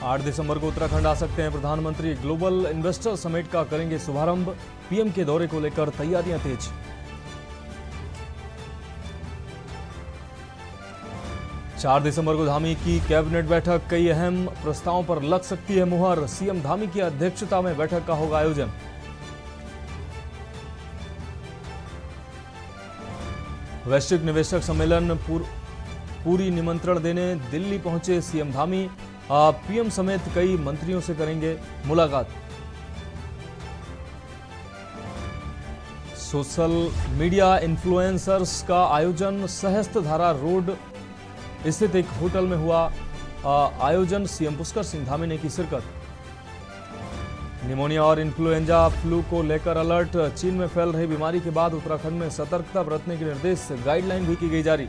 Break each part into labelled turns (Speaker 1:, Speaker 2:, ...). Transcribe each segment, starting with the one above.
Speaker 1: 8 दिसंबर को उत्तराखंड आ सकते हैं प्रधानमंत्री। ग्लोबल इन्वेस्टर समिट का करेंगे शुभारंभ। पीएम के दौरे को लेकर तैयारियां तेज। चार दिसंबर को धामी की कैबिनेट बैठक। कई अहम प्रस्तावों पर लग सकती है मुहर। सीएम धामी की अध्यक्षता में बैठक का होगा आयोजन। वैश्विक निवेशक सम्मेलन पूरी निमंत्रण देने दिल्ली पहुंचे सीएम धामी। पीएम समेत कई मंत्रियों से करेंगे मुलाकात। सोशल मीडिया इन्फ्लुएंसर्स का आयोजन। सहस्त्रधारा रोड स्थित एक होटल में हुआ आयोजन। सीएम पुष्कर सिंह धामी ने की शिरकत। निमोनिया और इन्फ्लुएंजा फ्लू को लेकर अलर्ट। चीन में फैल रही बीमारी के बाद उत्तराखंड में सतर्कता बरतने के निर्देश। गाइडलाइन भी की गई जारी।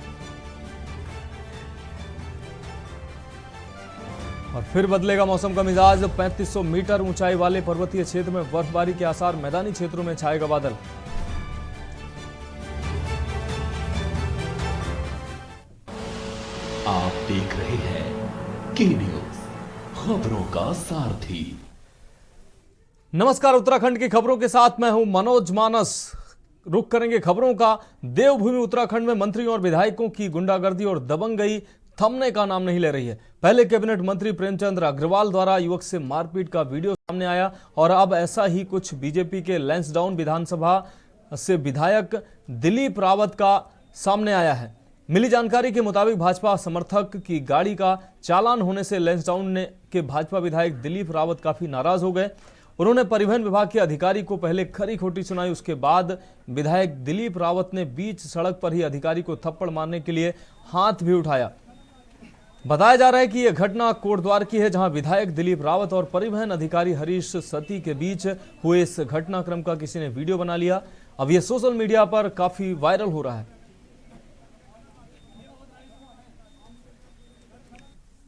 Speaker 1: और फिर बदलेगा मौसम का मिजाज। 3500 मीटर ऊंचाई वाले पर्वतीय क्षेत्र में बर्फबारी के आसार। मैदानी क्षेत्रों में छाएगा बादल।
Speaker 2: आप देख रहे हैं के न्यूज, खबरों का सारथी।
Speaker 1: नमस्कार, उत्तराखंड की खबरों के साथ मैं हूं मनोज मानस। रुक करेंगे खबरों का। देवभूमि उत्तराखंड में मंत्रियों और विधायकों की गुंडागर्दी और दबंगई थमने का नाम नहीं ले रही है। पहले कैबिनेट मंत्री प्रेमचंद अग्रवाल द्वारा युवक से मारपीट का वीडियो सामने आया और अब ऐसा ही कुछ बीजेपी के लैंसडाउन विधानसभा से विधायक दिलीप रावत का सामने आया है। मिली जानकारी के मुताबिक भाजपा समर्थक की गाड़ी का चालान होने से लैंसडाउन के भाजपा विधायक दिलीप रावत काफी नाराज हो गए। उन्होंने परिवहन विभाग के अधिकारी को पहले खरी खोटी सुनाई। उसके बाद विधायक दिलीप रावत ने बीच सड़क पर ही अधिकारी को थप्पड़ मारने के लिए हाथ भी उठाया। बताया जा रहा है कि यह घटना कोटद्वार की है, जहां विधायक दिलीप रावत और परिवहन अधिकारी हरीश सती के बीच हुए इस घटनाक्रम का किसी ने वीडियो बना लिया। अब यह सोशल मीडिया पर काफी वायरल हो रहा है।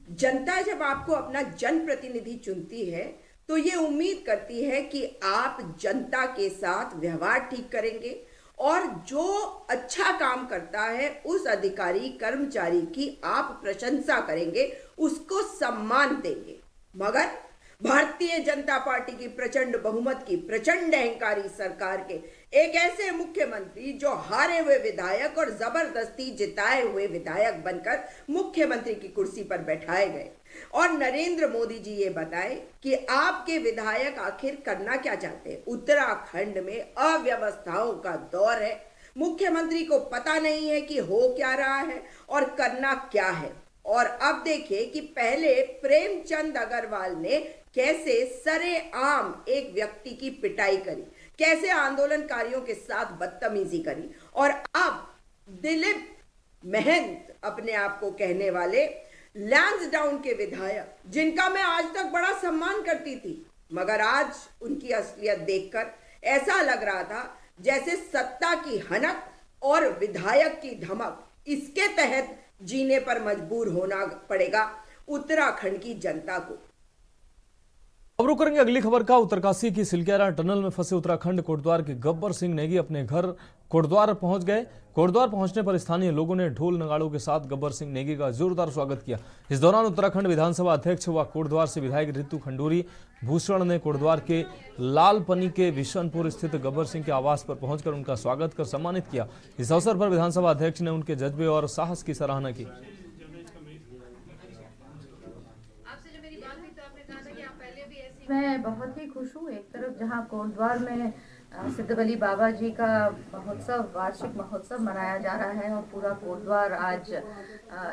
Speaker 3: जनता जब आपको अपना जनप्रतिनिधि चुनती है तो ये उम्मीद करती है कि आप जनता के साथ व्यवहार ठीक करेंगे और जो अच्छा काम करता है उस अधिकारी कर्मचारी की आप प्रशंसा करेंगे, उसको सम्मान देंगे। मगर भारतीय जनता पार्टी की प्रचंड बहुमत की प्रचंड अहंकारी सरकार के एक ऐसे मुख्यमंत्री जो हारे हुए विधायक और जबरदस्ती जिताए हुए विधायक बनकर मुख्यमंत्री की कुर्सी पर बैठाए गए। और नरेंद्र मोदी जी ये बताएं कि आपके विधायक आखिर करना क्या चाहते हैं। उत्तराखंड में अव्यवस्थाओं का दौर है। मुख्यमंत्री को पता नहीं है कि हो क्या रहा है और करना क्या है। और अब देखिए कि पहले प्रेमचंद अग्रवाल ने कैसे सरेआम एक व्यक्ति की पिटाई करी, कैसे आंदोलनकारियों के साथ बदतमीजी करी, और अब दिलीप महंत अपने आप को कहने वाले लैंसडाउन के विधायक, जिनका मैं आज तक बड़ा सम्मान करती थी, मगर आज उनकी असलियत देखकर ऐसा लग रहा था जैसे सत्ता की हनक और विधायक की धमक, इसके तहत जीने पर मजबूर होना पड़ेगा उत्तराखंड की जनता को।
Speaker 1: अब रुक करेंगे अगली खबर का। उत्तरकाशी की सिलक्यारा टनल में फंसे उत्तराखंड कोटद्वार के गब्बर सिंह नेगी अपने घर कोटद्वार पहुंच गए। कोटद्वार पहुंचने पर स्थानीय लोगों ने ढोल नगाड़ों के साथ गब्बर सिंह नेगी का जोरदार स्वागत किया। इस दौरान उत्तराखंड विधानसभा अध्यक्ष व कोटद्वार से विधायक ऋतु खंडूरी भूषण ने कोटद्वार के लालपनी के विशनपुर स्थित गब्बर सिंह के आवास पर पहुंचकर उनका स्वागत कर सम्मानित किया। इस अवसर पर विधानसभा अध्यक्ष ने उनके जज्बे और साहस की सराहना की।
Speaker 4: मैं बहुत ही खुश हूँ। एक तरफ जहाँ कोटद्वार में सिद्धबली बाबा जी का महोत्सव, वार्षिक महोत्सव मनाया जा रहा है और पूरा कोटद्वार आज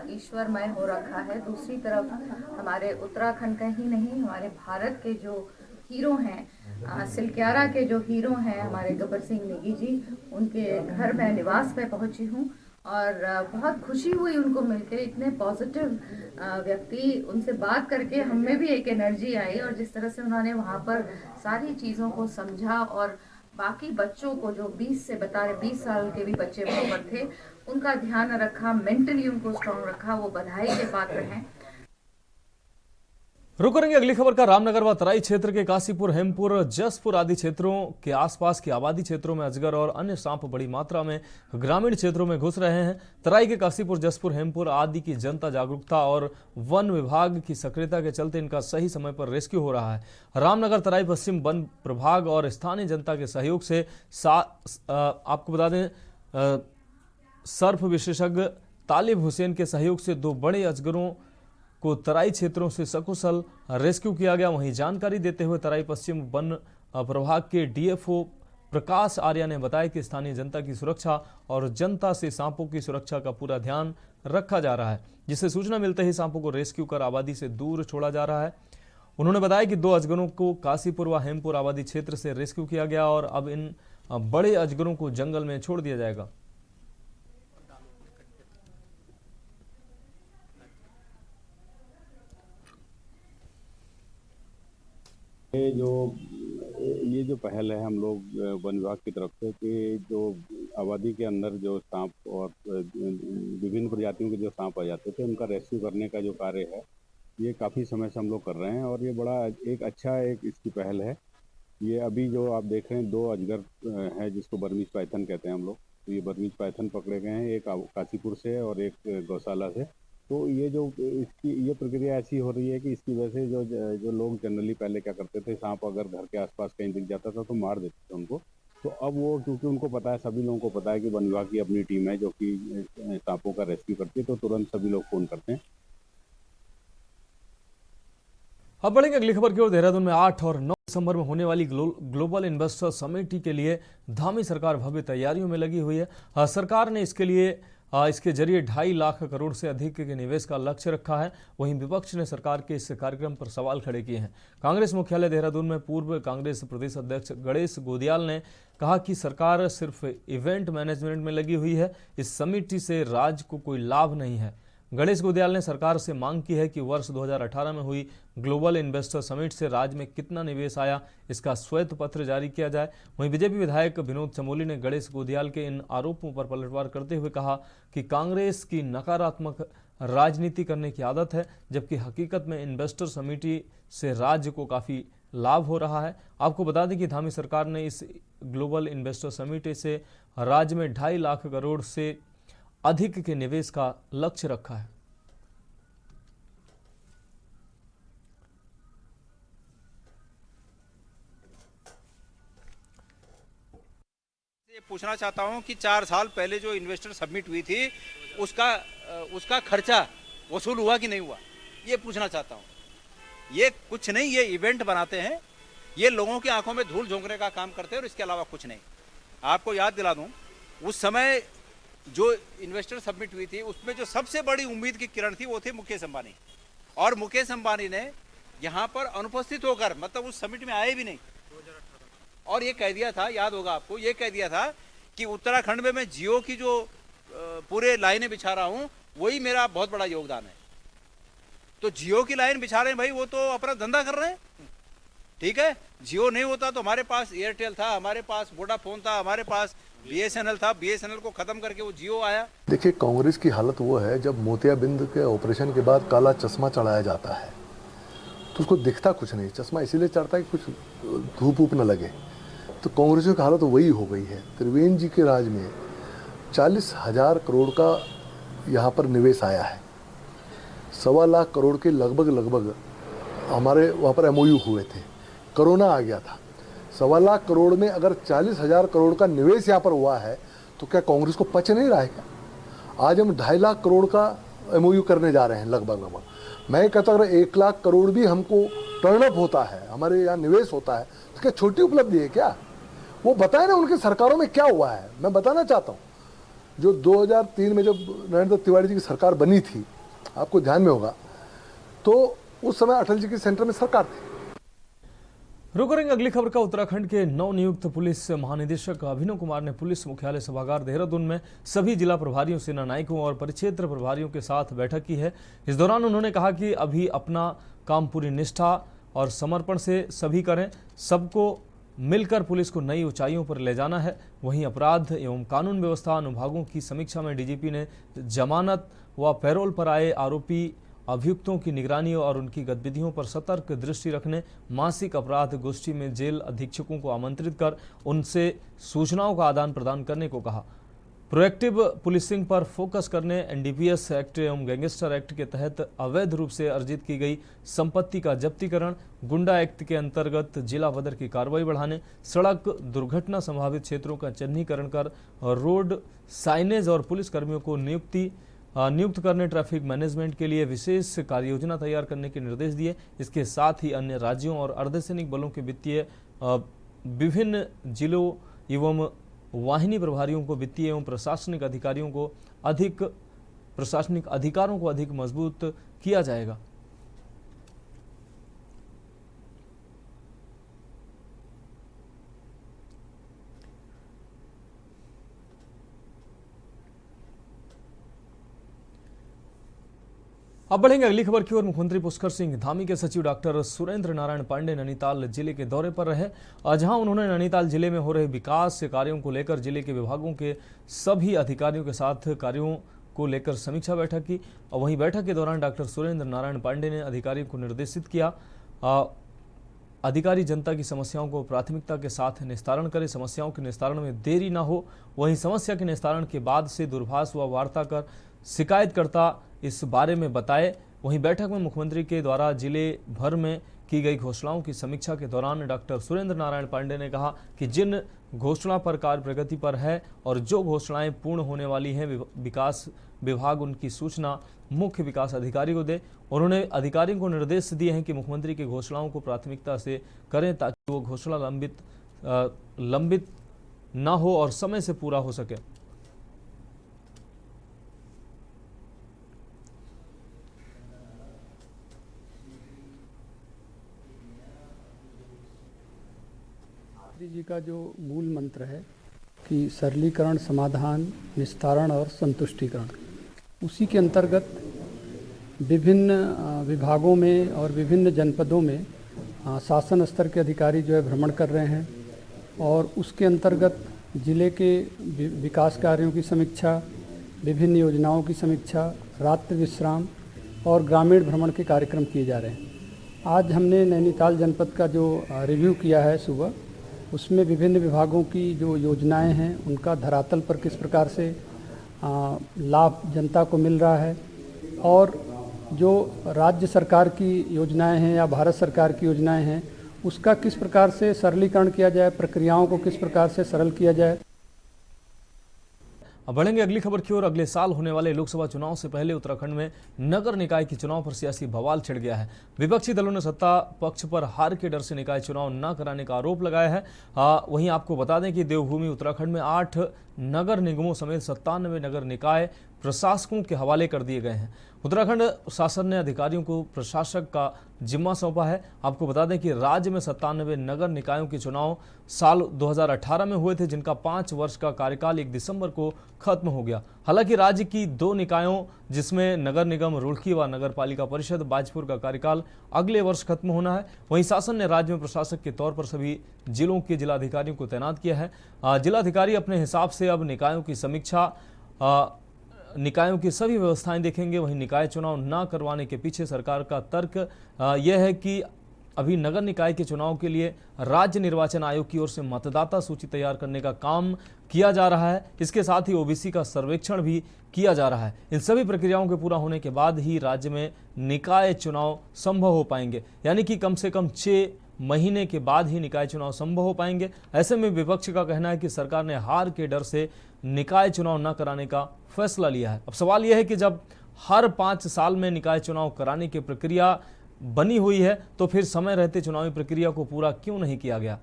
Speaker 4: ईश्वरमय हो रखा है। दूसरी तरफ हमारे उत्तराखंड का ही नहीं, हमारे भारत के जो हीरो हैं, सिलक्यारा के जो हीरो हैं हमारे गब्बर सिंह नेगी जी, उनके घर में निवास में पहुंची हूँ और बहुत खुशी हुई उनको मिलकर। इतने पॉजिटिव व्यक्ति, उनसे बात करके हमें भी एक एनर्जी आई और जिस तरह से उन्होंने वहाँ पर सारी चीज़ों को समझा और बाकी बच्चों को जो 20 से बता रहे 20 साल के भी बच्चे वहाँ पर थे, उनका ध्यान रखा, मेंटली उनको स्ट्रॉन्ग रखा, वो बधाई के पात्र हैं।
Speaker 1: रुक करेंगे अगली खबर का। रामनगर व तराई क्षेत्र के काशीपुर, हेमपुर, जसपुर आदि क्षेत्रों के आसपास के आबादी क्षेत्रों में अजगर और अन्य सांप बड़ी मात्रा में ग्रामीण क्षेत्रों में घुस रहे हैं। तराई के काशीपुर, जसपुर, हेमपुर आदि की जनता जागरूकता और वन विभाग की सक्रियता के चलते इनका सही समय पर रेस्क्यू हो रहा है। रामनगर तराई पश्चिम वन प्रभाग और स्थानीय जनता के सहयोग से आपको बता दें सर्फ विशेषज्ञ तालिब हुसैन के सहयोग से 2 बड़े अजगरों को तराई क्षेत्रों से सकुशल रेस्क्यू किया गया। वहीं जानकारी देते हुए तराई पश्चिम वन प्रभाग के डीएफओ प्रकाश आर्या ने बताया कि स्थानीय जनता की सुरक्षा और जनता से सांपों की सुरक्षा का पूरा ध्यान रखा जा रहा है, जिससे सूचना मिलते ही सांपों को रेस्क्यू कर आबादी से दूर छोड़ा जा रहा है। उन्होंने बताया कि 2 अजगरों को काशीपुर व हेमपुर आबादी क्षेत्र से रेस्क्यू किया गया और अब इन बड़े अजगरों को जंगल में छोड़ दिया जाएगा।
Speaker 5: ये जो पहल है हम लोग वन विभाग की तरफ से कि जो आबादी के अंदर जो सांप और विभिन्न प्रजातियों के जो सांप आ जाते थे उनका रेस्क्यू करने का जो कार्य है ये काफ़ी समय से हम लोग कर रहे हैं और ये बड़ा एक इसकी पहल है। ये अभी जो आप देख रहे हैं 2 अजगर हैं जिसको बर्मीज पाइथन कहते हैं हम लोग। तो ये बर्मीज पाइथन पकड़े गए हैं, एक काशीपुर से और एक गौशाला से। तो ये जो इसकी ये प्रक्रिया ऐसी हो रही है कि इसकी वजह से जो लोग जनरली पहले क्या करते थे, सांप अगर घर के आसपास कहीं दिख जाता था तो मार देते थे उनको। तो अब वो क्योंकि उनको पता है, सभी लोगों को पता है कि वन विभाग की अपनी टीम है जो कि सांपों का रेस्क्यू करती है, तो तुरंत सभी लोग फोन करते हैं।
Speaker 1: अब बढ़ेंगे अगली खबर की ओर। देहरादून में 8 और 9 दिसंबर में होने वाली ग्लोबल इन्वेस्टर समिट के लिए धामी सरकार भव्य तैयारियों में लगी हुई है। सरकार ने इसके जरिए 2.5 लाख करोड़ से अधिक के निवेश का लक्ष्य रखा है। वहीं विपक्ष ने सरकार के इस कार्यक्रम पर सवाल खड़े किए हैं। कांग्रेस मुख्यालय देहरादून में पूर्व कांग्रेस प्रदेश अध्यक्ष गणेश गोदियाल ने कहा कि सरकार सिर्फ इवेंट मैनेजमेंट में लगी हुई है, इस समिति से राज्य को कोई लाभ नहीं है। गणेश गोदियाल ने सरकार से मांग की है कि वर्ष 2018 में हुई ग्लोबल इन्वेस्टर समिट से राज्य में कितना निवेश आया, इसका श्वेत पत्र जारी किया जाए। वहीं बीजेपी विधायक विनोद चमोली ने गणेश गोदियाल के इन आरोपों पर पलटवार करते हुए कहा कि कांग्रेस की नकारात्मक राजनीति करने की आदत है, जबकि हकीकत में इन्वेस्टर समिति से राज्य को काफ़ी लाभ हो रहा है। आपको बता दें कि धामी सरकार ने इस ग्लोबल इन्वेस्टर समिट से राज्य में 2.5 लाख करोड़ से अधिक के निवेश का लक्ष्य रखा है।
Speaker 6: ये पूछना चाहता हूं कि 4 साल पहले जो इन्वेस्टर सबमिट हुई थी उसका खर्चा वसूल हुआ कि नहीं हुआ, ये पूछना चाहता हूं। ये कुछ नहीं, ये इवेंट बनाते हैं, ये लोगों की आंखों में धूल झोंकने का काम करते हैं और इसके अलावा कुछ नहीं। आपको याद दिला दूं, उस समय जो इन्वेस्टर सबमिट हुई थी उसमें जो सबसे बड़ी उम्मीद की किरण थी वो थे मुकेश अंबानी, और मुकेश अंबानी ने यहाँ पर अनुपस्थित होकर, मतलब उस समिट में आए भी नहीं, और ये कह दिया था, याद होगा आपको, ये कह दिया था कि उत्तराखंड में मैं जियो की जो पूरे लाइनें बिछा रहा हूँ वही मेरा बहुत बड़ा योगदान है। तो जियो की लाइन बिछा रहे हैं भाई, वो तो अपना धंधा कर रहे हैं, ठीक है। जियो नहीं होता तो हमारे पास एयरटेल था, हमारे पास वोडाफोन था, हमारे पास बीएसएनएल था, बीएसएनएल को खत्म करके वो जियो आया।
Speaker 7: देखिए, कांग्रेस की हालत वो है जब मोतियाबिंद के ऑपरेशन के बाद काला चश्मा चढ़ाया जाता है तो उसको दिखता कुछ नहीं, चश्मा इसीलिए चढ़ता है कि कुछ धूप ऊप न लगे। तो कांग्रेसियों की हालत वही हो गई है। त्रिवेंद्र जी के राज में 40,000 करोड़ का यहाँ पर निवेश आया है। 1.25 लाख करोड़ के लगभग हमारे वहाँ पर एमओयू हुए थे, कोरोना आ गया था। 1.25 लाख करोड़ में अगर 40,000 करोड़ का निवेश यहाँ पर हुआ है तो क्या कांग्रेस को पच नहीं रहा है क्या? आज हम 2.5 लाख करोड़ का एमओयू करने जा रहे हैं लगभग। मैं कहता हूँ अगर 1 लाख करोड़ भी हमको टर्नअप होता है, हमारे यहाँ निवेश होता है, तो क्या छोटी उपलब्धि है क्या? वो बताए ना उनकी सरकारों में क्या हुआ है। मैं बताना चाहता हूँ, जो 2003 में जब नरेंद्र तिवारी जी की सरकार बनी थी, आपको ध्यान में होगा, तो उस समय अटल जी की सेंटर में सरकार थी।
Speaker 1: रुक करेंगे अगली खबर का। उत्तराखंड के नवनियुक्त पुलिस महानिदेशक अभिनव कुमार ने पुलिस मुख्यालय सभागार देहरादून में सभी जिला प्रभारियों, सेना नायकों और परिक्षेत्र प्रभारियों के साथ बैठक की है। इस दौरान उन्होंने कहा कि अभी अपना काम पूरी निष्ठा और समर्पण से सभी करें, सबको मिलकर पुलिस को नई ऊंचाइयों पर ले जाना है। वहीं अपराध एवं कानून व्यवस्था अनुभागों की समीक्षा में डीजीपी ने जमानत व पैरोल पर आए आरोपी अभियुक्तों की निगरानी और उनकी गतिविधियों पर सतर्क दृष्टि रखने मासिक अपराध गोष्ठी में जेल अधीक्षकों को आमंत्रित कर उनसे सूचनाओं का आदान प्रदान करने को कहा। प्रोएक्टिव पुलिसिंग पर फोकस करने, एनडीपीएस एक्ट एवं गैंगस्टर एक्ट के तहत अवैध रूप से अर्जित की गई संपत्ति का जब्तीकरण, गुंडा एक्ट के अंतर्गत जिला बदर की कार्रवाई बढ़ाने, सड़क दुर्घटना संभावित क्षेत्रों का चिन्हीकरण कर रोड साइनेज और पुलिस कर्मियों को नियुक्त करने, ट्रैफिक मैनेजमेंट के लिए विशेष कार्ययोजना तैयार करने के निर्देश दिए। इसके साथ ही अन्य राज्यों और अर्धसैनिक बलों के वित्तीय विभिन्न जिलों एवं वाहिनी प्रभारियों को वित्तीय एवं प्रशासनिक अधिकारों को अधिक मजबूत किया जाएगा। अब बढ़ेंगे अगली खबर की ओर। मुख्यमंत्री पुष्कर सिंह धामी के सचिव डॉक्टर सुरेंद्र नारायण पांडे नैनीताल जिले के दौरे पर रहे, जहां उन्होंने नैनीताल जिले में हो रहे विकास कार्यों को लेकर जिले के विभागों के सभी अधिकारियों के साथ कार्यों को लेकर समीक्षा बैठक की। और वहीं बैठक के दौरान डॉक्टर सुरेंद्र नारायण पांडे ने अधिकारियों को निर्देशित किया अधिकारी जनता की समस्याओं को प्राथमिकता के साथ निस्तारण करें, समस्याओं के निस्तारण में देरी न हो। वहीं समस्या के निस्तारण के बाद से दूरभाष व वार्ता कर शिकायतकर्ता इस बारे में बताए। वहीं बैठक में मुख्यमंत्री के द्वारा जिले भर में की गई घोषणाओं की समीक्षा के दौरान डॉक्टर सुरेंद्र नारायण पांडे ने कहा कि जिन घोषणा पर कार्य प्रगति पर है और जो घोषणाएं पूर्ण होने वाली हैं, विकास विभाग उनकी सूचना मुख्य विकास अधिकारी को दे। उन्होंने अधिकारियों को निर्देश दिए हैं कि मुख्यमंत्री की घोषणाओं को प्राथमिकता से करें ताकि वो घोषणा लंबित न हो और समय से पूरा हो सके।
Speaker 8: जी का जो मूल मंत्र है कि सरलीकरण, समाधान, निस्तारण और संतुष्टिकरण, उसी के अंतर्गत विभिन्न विभागों में और विभिन्न जनपदों में शासन स्तर के अधिकारी जो है भ्रमण कर रहे हैं और उसके अंतर्गत जिले के विकास कार्यों की समीक्षा, विभिन्न योजनाओं की समीक्षा, रात्रि विश्राम और ग्रामीण भ्रमण के कार्यक्रम किए जा रहे हैं। आज हमने नैनीताल जनपद का जो रिव्यू किया है सुबह, उसमें विभिन्न विभागों की जो योजनाएं हैं उनका धरातल पर किस प्रकार से लाभ जनता को मिल रहा है और जो राज्य सरकार की योजनाएं हैं या भारत सरकार की योजनाएं हैं उसका किस प्रकार से सरलीकरण किया जाए, प्रक्रियाओं को किस प्रकार से सरल किया जाए।
Speaker 1: अब बढ़ेंगे अगली खबर की ओर। अगले साल होने वाले लोकसभा चुनाव से पहले उत्तराखंड में नगर निकाय के चुनाव पर सियासी बवाल छिड़ गया है। विपक्षी दलों ने सत्ता पक्ष पर हार के डर से निकाय चुनाव न कराने का आरोप लगाया है। वहीं आपको बता दें कि देवभूमि उत्तराखंड में 8 नगर निगमों समेत 97 नगर निकाय प्रशासकों के हवाले कर दिए गए हैं। उत्तराखंड शासन ने अधिकारियों को प्रशासक का जिम्मा सौंपा है। आपको बता दें कि राज्य में 97 नगर निकायों के चुनाव साल 2018 में हुए थे, जिनका 5 वर्ष का कार्यकाल 1 दिसंबर को खत्म हो गया। हालांकि राज्य की 2 निकायों जिसमें नगर निगम रुड़की व नगर पालिका परिषद बाजपुर का कार्यकाल अगले वर्ष खत्म होना है। वहीं शासन ने राज्य में प्रशासक के तौर पर सभी जिलों के जिलाधिकारियों को तैनात किया है। जिलाधिकारी अपने हिसाब से अब निकायों की समीक्षा, निकायों की सभी व्यवस्थाएं देखेंगे। वहीं निकाय चुनाव न करवाने के पीछे सरकार का तर्क यह है कि अभी नगर निकाय के चुनाव के लिए राज्य निर्वाचन आयोग की ओर से मतदाता सूची तैयार करने का काम किया जा रहा है। इसके साथ ही ओबीसी का सर्वेक्षण भी किया जा रहा है। इन सभी प्रक्रियाओं के पूरा होने के बाद ही राज्य में निकाय चुनाव संभव हो पाएंगे, यानी कि कम से कम 6 महीने के बाद ही निकाय चुनाव संभव हो पाएंगे। ऐसे में विपक्ष का कहना है कि सरकार ने हार के डर से निकाय चुनाव न कराने का फैसला लिया है। अब सवाल यह है कि जब हर 5 साल में निकाय चुनाव कराने की प्रक्रिया बनी हुई है तो फिर समय रहते चुनावी प्रक्रिया को पूरा क्यों नहीं किया गया।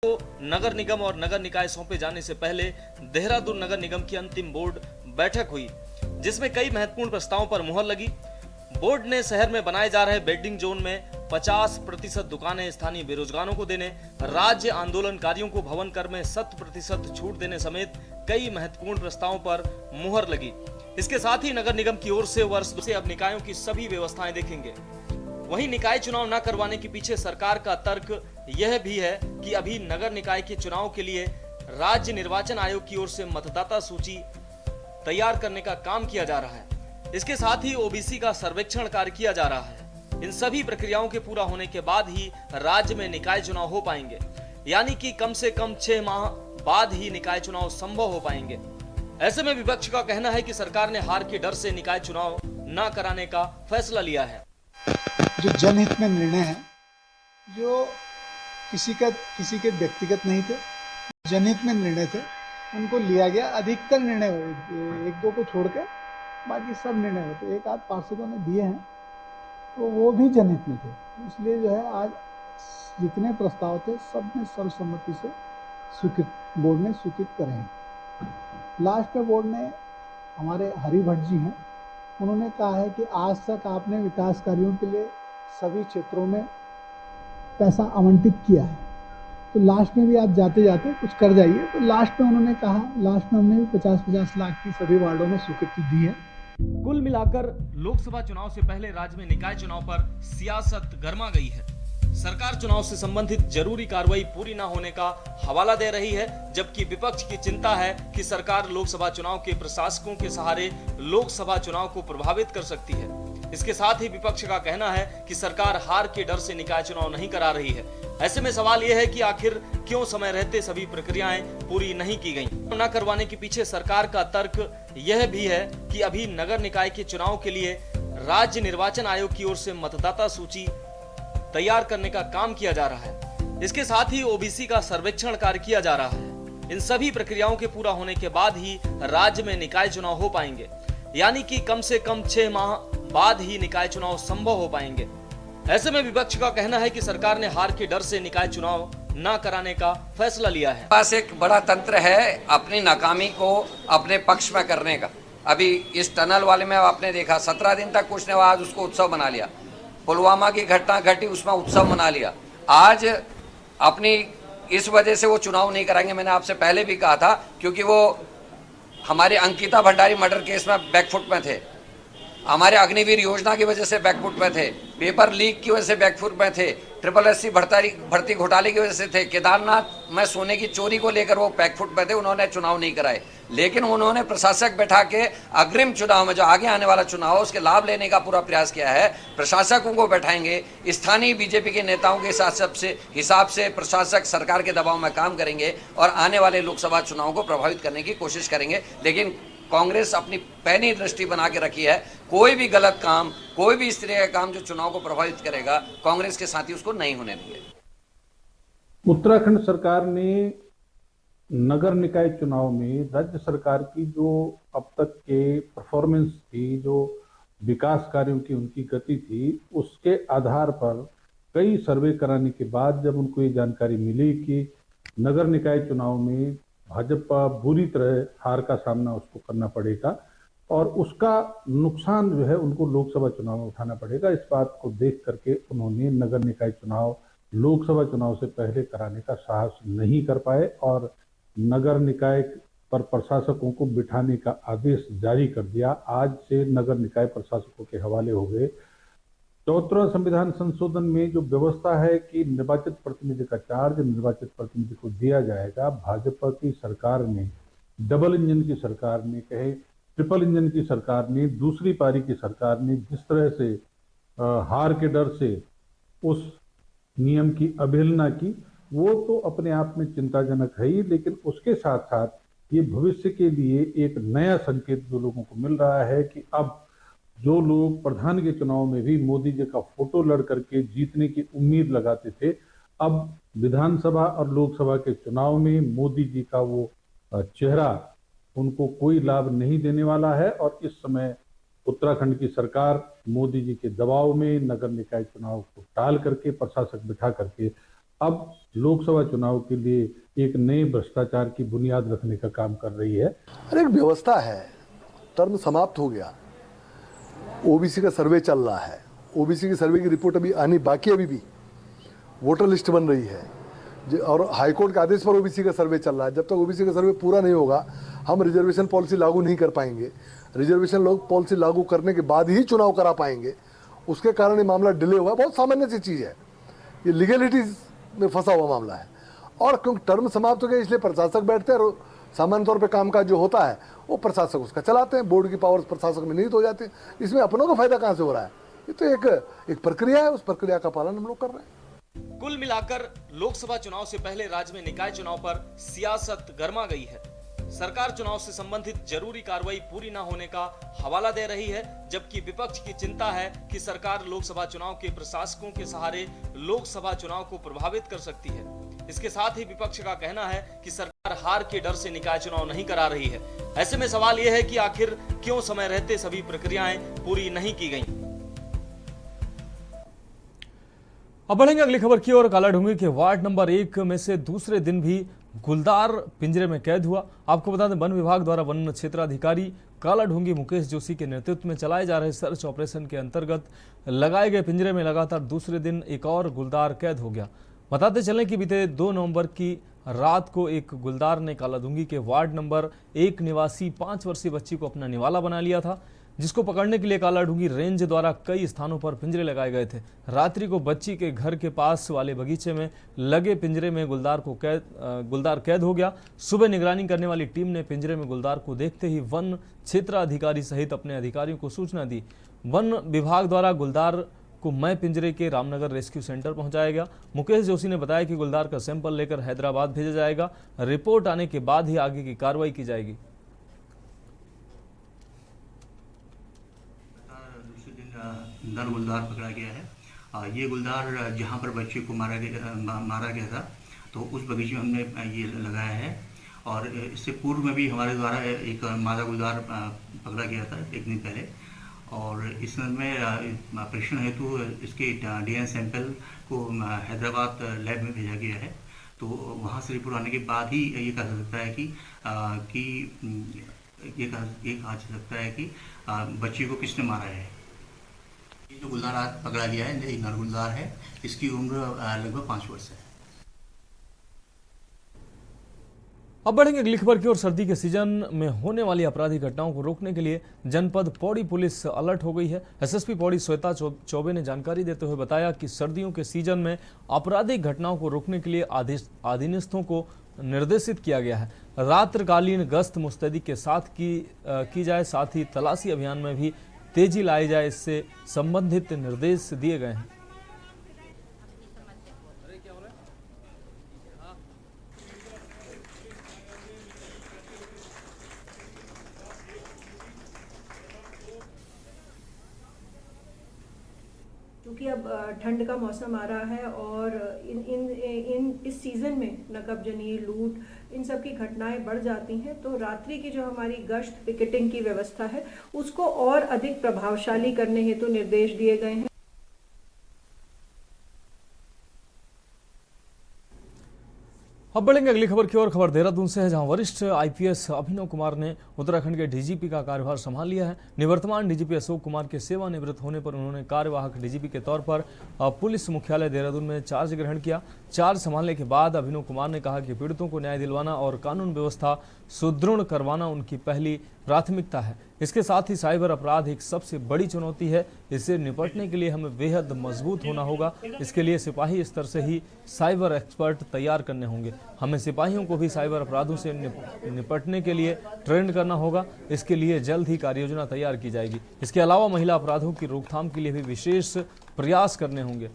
Speaker 1: को नगर निगम और नगर निकाय सौंपे जाने से पहले देहरादून नगर निगम की अंतिम बोर्ड बैठक हुई, जिसमें कई महत्वपूर्ण प्रस्तावों पर मुहर लगी। बोर्ड ने शहर में बनाए जा रहे बेडिंग जोन में 50% दुकानें स्थानीय बेरोजगारों को देने, राज्य आंदोलनकारियों को भवन कर में 100% छूट देने समेत कई महत्वपूर्ण प्रस्तावों पर मुहर लगी। इसके साथ ही नगर निगम की ओर से वर्ष से अब निकायों की सभी व्यवस्थाएं देखेंगे। वहीं निकाय चुनाव न करवाने के पीछे सरकार का तर्क यह भी है कि अभी नगर निकाय के चुनाव के लिए राज्य निर्वाचन आयोग की ओर से मतदाता सूची तैयार करने का काम किया जा रहा है। इसके साथ ही ओबीसी का सर्वेक्षण कार्य किया जा रहा है। इन सभी प्रक्रियाओं के पूरा होने के बाद ही राज्य में निकाय चुनाव हो पाएंगे, यानी कि कम से कम 6 माह बाद ही निकाय चुनाव संभव हो पाएंगे। ऐसे में विपक्ष का कहना है कि सरकार ने हार के डर से निकाय चुनाव न कराने का फैसला लिया है।
Speaker 9: जो जनहित में निर्णय है, जो किसी के व्यक्तिगत नहीं थे, जनहित में निर्णय थे, उनको लिया गया। अधिकतर निर्णय हुए, 1-2 को छोड़ के बाकी सब निर्णय हुए। तो 1-8 पार्षदों ने दिए हैं, तो वो भी जनहित में थे। इसलिए जो है आज जितने प्रस्ताव थे सब ने सर्वसम्मति से स्वीकृत, बोर्ड ने स्वीकृत करे हैं। लास्ट में बोर्ड ने, हमारे हरिभट्ट जी हैं, उन्होंने कहा है कि आज तक आपने विकास कार्यों के लिए सभी क्षेत्रों में पैसा आवंटित किया है, तो लास्ट में भी आप जाते जाते कुछ कर जाइए। तो लास्ट में उन्होंने कहा, लास्ट में हमने भी 50-50 लाख की सभी वार्डों में स्वीकृति दी है।
Speaker 1: कुल मिलाकर लोकसभा चुनाव से पहले राज्य में निकाय चुनाव पर सियासत गर्मा गई है। सरकार चुनाव से संबंधित जरूरी कार्रवाई पूरी न होने का हवाला दे रही है, जबकि विपक्ष की चिंता है कि सरकार लोकसभा चुनाव के प्रशासकों के सहारे लोकसभा चुनाव को प्रभावित कर सकती है। इसके साथ ही विपक्ष का कहना है कि सरकार हार के डर से निकाय चुनाव नहीं करा रही है। ऐसे में सवाल यह है कि आखिर क्यों समय रहते सभी प्रक्रियाएं पूरी नहीं की गईं? न करवाने के पीछे सरकार का तर्क यह भी है कि अभी नगर निकाय के चुनाव के लिए राज्य निर्वाचन आयोग की ओर से मतदाता सूची तैयार करने का काम किया जा रहा है। इसके साथ ही ओबीसी का सर्वेक्षण कार्य किया जा रहा है। इन सभी प्रक्रियाओं के पूरा होने के बाद ही राज्य में निकाय चुनाव हो पाएंगे, यानी कि कम से कम 6 माह बाद ही निकाय चुनाव संभव हो पाएंगे। ऐसे में विपक्ष का कहना है कि सरकार ने हार के डर से निकाय चुनाव न कराने का फैसला लिया है।
Speaker 10: पास एक बड़ा तंत्र है अपनी नाकामी को अपने पक्ष में करने का। अभी इस टनल वाले में आपने देखा 17 दिन तक कुछ ने आज उसको उत्सव बना लिया। पुलवामा की घटना घटी, उसमें उत्सव मना लिया। आज अपनी इस वजह से वो चुनाव नहीं कराएंगे। मैंने आपसे पहले भी कहा था, क्योंकि वो हमारे अंकिता भंडारी मर्डर केस में बैकफुट में थे, हमारे अग्निवीर योजना की वजह से बैकफुट में थे, पेपर लीक की वजह से बैकफुट में थे, SSC भर्ती घोटाले की वजह से थे, केदारनाथ में सोने की चोरी को लेकर वो बैकफुट में थे। उन्होंने चुनाव नहीं कराए, लेकिन उन्होंने प्रशासक बैठा के अग्रिम चुनाव में, जो आगे आने वाला चुनाव है, उसके लाभ लेने का पूरा प्रयास किया है। प्रशासकों को बैठाएंगे, स्थानीय बीजेपी के नेताओं के हिसाब से प्रशासक सरकार के दबाव में काम करेंगे और आने वाले लोकसभा चुनाव को प्रभावित करने की कोशिश करेंगे। लेकिन कांग्रेस अपनी पैनी दृष्टि बना के रखी है। कोई भी गलत काम, कोई भी इस तरह का काम जो चुनाव को प्रभावित करेगा, कांग्रेस के साथी उसको नहीं होने देंगे।
Speaker 11: उत्तराखंड सरकार ने नगर निकाय चुनाव में राज्य सरकार की जो अब तक के परफॉर्मेंस थी, जो विकास कार्यों की उनकी गति थी, उसके आधार पर कई सर्वे कराने के बाद जब उनको ये जानकारी मिली कि नगर निकाय चुनाव में भाजपा बुरी तरह हार का सामना उसको करना पड़ेगा और उसका नुकसान जो है उनको लोकसभा चुनाव में उठाना पड़ेगा, इस बात को देख करके उन्होंने नगर निकाय चुनाव लोकसभा चुनाव से पहले कराने का साहस नहीं कर पाए और नगर निकाय पर प्रशासकों को बिठाने का आदेश जारी कर दिया। आज से नगर निकाय प्रशासकों के हवाले हो गए। 74वां संविधान संशोधन में जो व्यवस्था है कि निर्वाचित प्रतिनिधि का चार्ज निर्वाचित प्रतिनिधि को दिया जाएगा, भाजपा की सरकार ने, डबल इंजन की सरकार ने, कहे ट्रिपल इंजन की सरकार ने, दूसरी पारी की सरकार ने जिस तरह से हार के डर से उस नियम की अवहेलना की, वो तो अपने आप में चिंताजनक है ही, लेकिन उसके साथ साथ ये भविष्य के लिए एक नया संकेत जो लोगों को मिल रहा है कि अब जो लोग प्रधान के चुनाव में भी मोदी जी का फोटो लड़ करके जीतने की उम्मीद लगाते थे, अब विधानसभा और लोकसभा के चुनाव में मोदी जी का वो चेहरा उनको कोई लाभ नहीं देने वाला है। और इस समय उत्तराखंड की सरकार मोदी जी के दबाव में नगर निकाय चुनाव को टाल करके, प्रशासक बिठा करके अब लोकसभा चुनाव के लिए एक नए भ्रष्टाचार की बुनियाद रखने का काम कर रही है।
Speaker 7: अरे एक व्यवस्था है, टर्म समाप्त हो गया, ओबीसी का सर्वे चल रहा है, ओबीसी की सर्वे की रिपोर्ट अभी आनी बाकी, अभी भी वोटर लिस्ट बन रही है और हाईकोर्ट के आदेश पर ओबीसी का सर्वे चल रहा है। जब तक ओबीसी का सर्वे पूरा नहीं होगा हम रिजर्वेशन पॉलिसी लागू नहीं कर पाएंगे। रिजर्वेशन पॉलिसी लागू करने के बाद ही चुनाव करा पाएंगे, उसके कारण ये मामला डिले हुआ। बहुत सामान्य सी चीज़ है, ये लीगलिटीज में फंसा हुआ मामला है। और क्योंकि टर्म समाप्त हो गया इसलिए प्रशासक बैठते हैं और सामान्य तौर पे कामकाज जो होता है वो प्रशासक उसका चलाते हैं, बोर्ड की पावर्स प्रशासक में निहित हो जाते हैं। इसमें अपनों का फायदा कहाँ से हो रहा है? ये तो एक प्रक्रिया है, उस प्रक्रिया का पालन हम लोग कर रहे हैं।
Speaker 1: कुल मिलाकर लोकसभा चुनाव से पहले राज्य में निकाय चुनाव पर सियासत गर्मा गई है। सरकार चुनाव से संबंधित जरूरी कार्रवाई पूरी न होने का हवाला दे रही है, जबकि विपक्ष की चिंता है कि सरकार लोकसभा चुनाव के प्रशासकों के सहारे लोकसभा चुनाव को प्रभावित कर सकती है। इसके साथ ही विपक्ष का कहना है कि सरकार हार के डर से निकाय चुनाव नहीं करा रही है। ऐसे में सवाल यह है कि आखिर क्यों समय रहते सभी प्रक्रियाएं पूरी नहीं की गईं। अब बढ़ेंगे अगली खबर की ओर। कालाढूंगी के वार्ड नंबर 1 में से दूसरे दिन भी गुलदार पिंजरे में कैद हुआ। आपको बता दें, वन विभाग द्वारा वन क्षेत्राधिकारी कालाढूंगी मुकेश जोशी के नेतृत्व में चलाए जा रहे सर्च ऑपरेशन के अंतर्गत लगाए गए पिंजरे में लगातार दूसरे दिन एक और गुलदार कैद हो गया। बताते चलें कि बीते 2 नवंबर की रात को एक गुलदार ने कालाढूंगी के वार्ड नंबर 1 निवासी 5 वर्षीय बच्ची को अपना निवाला बना लिया था, जिसको पकड़ने के लिए कालाढूंगी रेंज द्वारा कई स्थानों पर पिंजरे लगाए गए थे। रात्रि को बच्ची के घर के पास वाले बगीचे में लगे पिंजरे में गुलदार कैद हो गया। सुबह निगरानी करने वाली टीम ने पिंजरे में गुलदार को देखते ही वन क्षेत्राधिकारी सहित अपने अधिकारियों को सूचना दी। वन विभाग द्वारा गुलदार को मय पिंजरे के रामनगर रेस्क्यू सेंटर पहुंचाया गया। मुकेश जोशी ने बताया कि गुलदार का सैंपल लेकर हैदराबाद भेजा जाएगा। रिपोर्ट आने के बाद ही आगे की कार्रवाई की जाएगी।
Speaker 12: नर गुलदार पकड़ा गया है। ये गुलदार जहाँ पर बच्चे को मारा गया था तो उस बगीचे में हमने ये लगाया है। और इससे पूर्व में भी हमारे द्वारा एक मादा गुलदार पकड़ा गया था 1 दिन पहले, और इसमें परीक्षण हेतु इसके DNA सैंपल को हैदराबाद लैब में भेजा गया है। तो वहाँ से रिपोर्ट आने के बाद ही ये कहा जा सकता है कि बच्चे को किसने मारा है। ये जो गुलदार आज पकड़ा गया है एक नर गुलदार है, इसकी उम्र लगभग 5 वर्ष है।
Speaker 1: अब बढ़ेंगे अगली खबर की ओर। सर्दी के सीजन में होने वाली आपराधिक घटनाओं को रोकने के लिए जनपद पौड़ी पुलिस अलर्ट हो गई है। एसएसपी पौड़ी श्वेता चौबे ने जानकारी देते हुए बताया कि सर्दियों के सीजन में आपराधिक घटनाओं को रोकने के लिए अधीनस्थों को निर्देशित किया गया है। रात्रिकालीन गश्त मुस्तैदी के साथ की जाए, साथ ही तलाशी अभियान में भी तेजी लाई जाए, इससे संबंधित निर्देश दिए गए हैं।
Speaker 13: क्योंकि अब ठंड का मौसम आ रहा है और इस सीज़न में नकबजनी, लूट, इन सब की घटनाएं बढ़ जाती हैं, तो रात्रि की जो हमारी गश्त पिकेटिंग की व्यवस्था है उसको और अधिक प्रभावशाली करने हेतु निर्देश दिए गए हैं।
Speaker 1: अब बढ़ेंगे अगली खबर की ओर। खबर देहरादून से है, जहां वरिष्ठ आईपीएस अभिनव कुमार ने उत्तराखंड के डीजीपी का कार्यभार संभाल लिया है। निवर्तमान डीजीपी अशोक कुमार के सेवानिवृत्त होने पर उन्होंने कार्यवाहक डीजीपी के तौर पर पुलिस मुख्यालय देहरादून में चार्ज ग्रहण किया। चार्ज संभालने के बाद अभिनव कुमार ने कहा कि पीड़ितों को न्याय दिलवाना और कानून व्यवस्था सुदृढ़ करवाना उनकी पहली प्राथमिकता है। इसके साथ ही साइबर अपराध एक सबसे बड़ी चुनौती है, इससे निपटने के लिए हमें बेहद मजबूत होना होगा। इसके लिए सिपाही स्तर से ही साइबर एक्सपर्ट तैयार करने होंगे। हमें सिपाहियों को भी साइबर अपराधों से निपटने के लिए ट्रेंड करना होगा। इसके लिए जल्द ही कार्ययोजना तैयार की जाएगी। इसके अलावा महिला अपराधों की रोकथाम के लिए भी विशेष प्रयास करने होंगे।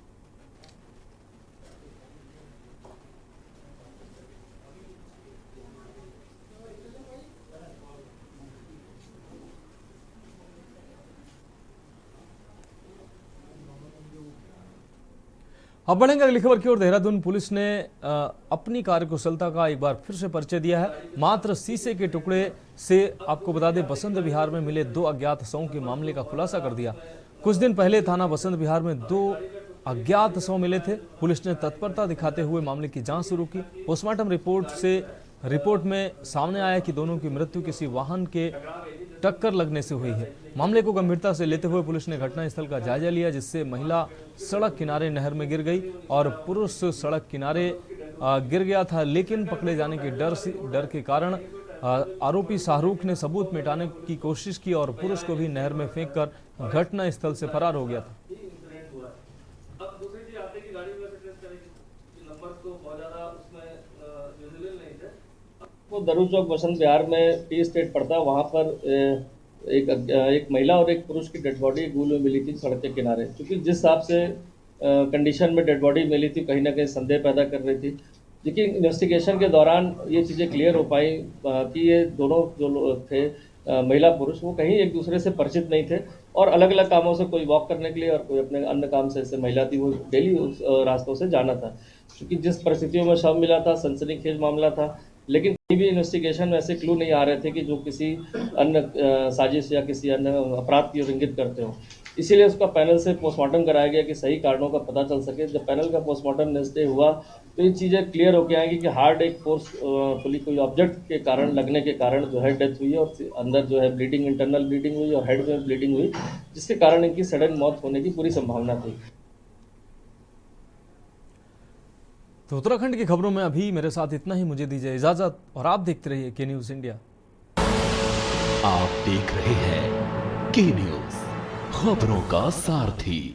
Speaker 1: अब बढ़ेंगे अगली खबर की ओर। देहरादून पुलिस ने अपनी कार्यकुशलता का एक बार फिर से परिचय दिया है। मात्र शीशे के टुकड़े से आपको बता दें, बसंत विहार में मिले 2 अज्ञात शवों के मामले का खुलासा कर दिया। कुछ दिन पहले थाना बसंत विहार में 2 अज्ञात शव मिले थे। पुलिस ने तत्परता दिखाते हुए मामले की जांच शुरू की। पोस्टमार्टम रिपोर्ट में सामने आया कि दोनों की मृत्यु किसी वाहन के टक्कर लगने से हुई है। मामले को गंभीरता से लेते हुए पुलिस ने घटनास्थल का जायजा लिया, जिससे महिला सड़क किनारे नहर में गिर गई और पुरुष सड़क किनारे गिर गया था, लेकिन पकड़े जाने के डर के कारण आरोपी शाहरुख ने सबूत मिटाने की कोशिश की और पुरुष को भी नहर में फेंककर घटनास्थल से फरार हो गया था।
Speaker 14: वो दरू चौक बसंत विहार में टी स्टेट पड़ता है, वहाँ पर एक महिला और एक पुरुष की डेड बॉडी गूल में मिली थी सड़क के किनारे। क्योंकि जिस हिसाब से कंडीशन में डेड बॉडी मिली थी, कहीं ना कहीं संदेह पैदा कर रही थी। लेकिन इन्वेस्टिगेशन के दौरान ये चीज़ें क्लियर हो पाई कि ये दोनों जो लोग थे महिला पुरुष, वो कहीं एक दूसरे से परिचित नहीं थे और अलग अलग कामों से, कोई वॉक करने के लिए और कोई अपने अन्य काम से, महिला थी वो डेली उस रास्तों से जाना था। क्योंकि जिस परिस्थितियों में शव मिला था, सनसनीखेज मामला था, लेकिन कहीं भी इन्वेस्टिगेशन में ऐसे क्लू नहीं आ रहे थे कि जो किसी अन्य साजिश या किसी अन्य अपराध की ओर इंगित करते हो। इसीलिए उसका पैनल से पोस्टमार्टम कराया गया कि सही कारणों का पता चल सके। जब पैनल का पोस्टमार्टम नेक्स्ट डे हुआ तो ये चीज़ें क्लियर होकर आएंगी कि हार्ड एक फोर्सफुली कोई ऑब्जेक्ट के कारण लगने के कारण जो है डेथ हुई और अंदर जो है ब्लीडिंग, इंटरनल ब्लीडिंग हुई और हेड में ब्लीडिंग हुई, जिसके कारण इनकी सडन मौत होने की पूरी संभावना थी।
Speaker 1: तो उत्तराखंड की खबरों में अभी मेरे साथ इतना ही। मुझे दीजिए इजाजत और आप देखते रहिए के न्यूज़ इंडिया।
Speaker 2: आप देख रहे हैं के न्यूज़, खबरों का सारथी।